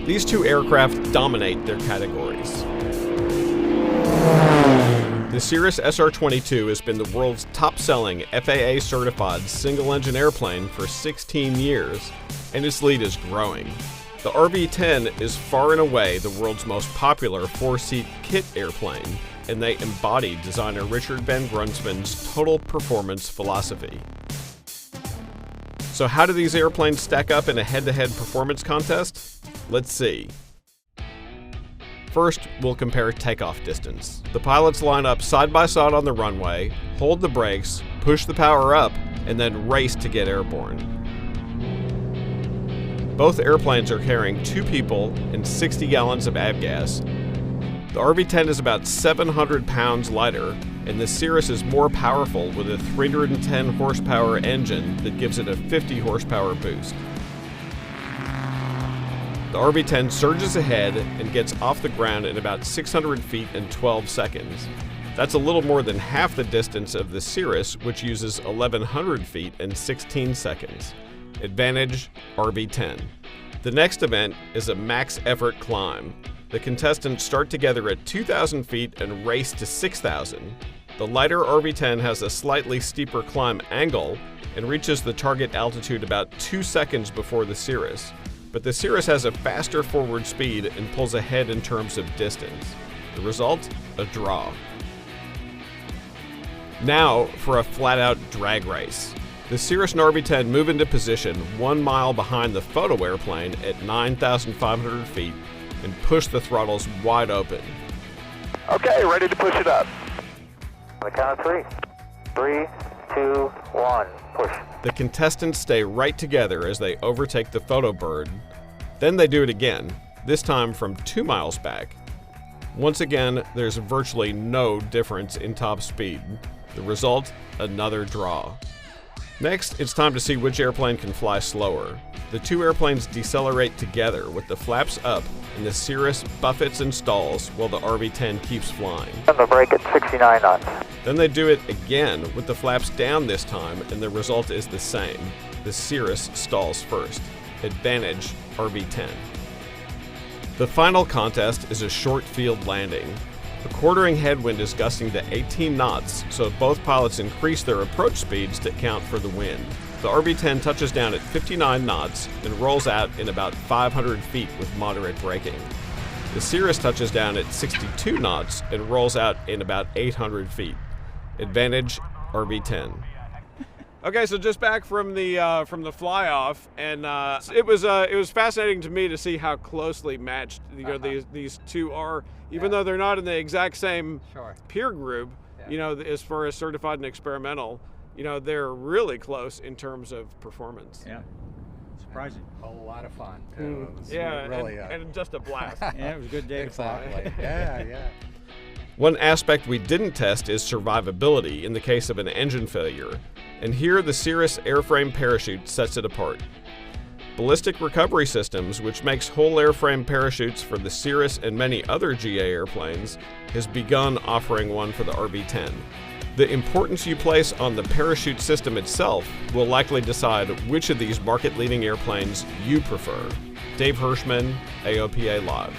These two aircraft dominate their categories. The Cirrus SR-22 has been the world's top-selling FAA-certified single-engine airplane for 16 years, and its lead is growing. The RB-10 is far and away the world's most popular four-seat kit airplane, and they embody designer Richard Van Grunsman's total performance philosophy. So how do these airplanes stack up in a head-to-head performance contest? Let's see. First, we'll compare takeoff distance. The pilots line up side by side on the runway, hold the brakes, push the power up, and then race to get airborne. Both airplanes are carrying 2 people and 60 gallons of avgas. The RB-10 is about 700 pounds lighter, and the Cirrus is more powerful with a 310 horsepower engine that gives it a 50 horsepower boost. The RB-10 surges ahead and gets off the ground in about 600 feet in 12 seconds. That's a little more than half the distance of the Cirrus, which uses 1,100 feet in 16 seconds. Advantage, RB-10. The next event is a max effort climb. The contestants start together at 2,000 feet and race to 6,000. The lighter RB-10 has a slightly steeper climb angle and reaches the target altitude about 2 seconds before the Cirrus. But the Cirrus has a faster forward speed and pulls ahead in terms of distance. The result? A draw. Now for a flat-out drag race. The Cirrus and RB-10 move into position 1 mile behind the photo airplane at 9,500 feet and push the throttles wide open. Okay, ready to push it up. On the count of 3. 3, 2, 1, push. The contestants stay right together as they overtake the photo bird. Then they do it again, this time from 2 miles back. Once again, there's virtually no difference in top speed. The result, another draw. Next, it's time to see which airplane can fly slower. The 2 airplanes decelerate together with the flaps up, and the Cirrus buffets and stalls while the RB-10 keeps flying. On the brake at 69 knots. Then they do it again with the flaps down this time, and the result is the same. The Cirrus stalls first. Advantage, RB-10. The final contest is a short field landing. A quartering headwind is gusting to 18 knots, so both pilots increase their approach speeds to account for the wind. The RB-10 touches down at 59 knots and rolls out in about 500 feet with moderate braking. The Cirrus touches down at 62 knots and rolls out in about 800 feet. Advantage, RB-10. Okay, so just back from the fly-off, and it was fascinating to me to see how closely matched these two are, even though they're not in the exact same peer group. As far as certified and experimental, they're really close in terms of performance. Yeah, surprising. A lot of fun. And just a blast. Yeah, it was a good day to fly. Exactly. Yeah. One aspect we didn't test is survivability in the case of an engine failure, and here the Cirrus airframe parachute sets it apart. Ballistic Recovery Systems, which makes whole airframe parachutes for the Cirrus and many other GA airplanes, has begun offering one for the RB-10. The importance you place on the parachute system itself will likely decide which of these market-leading airplanes you prefer. Dave Hirschman, AOPA Live.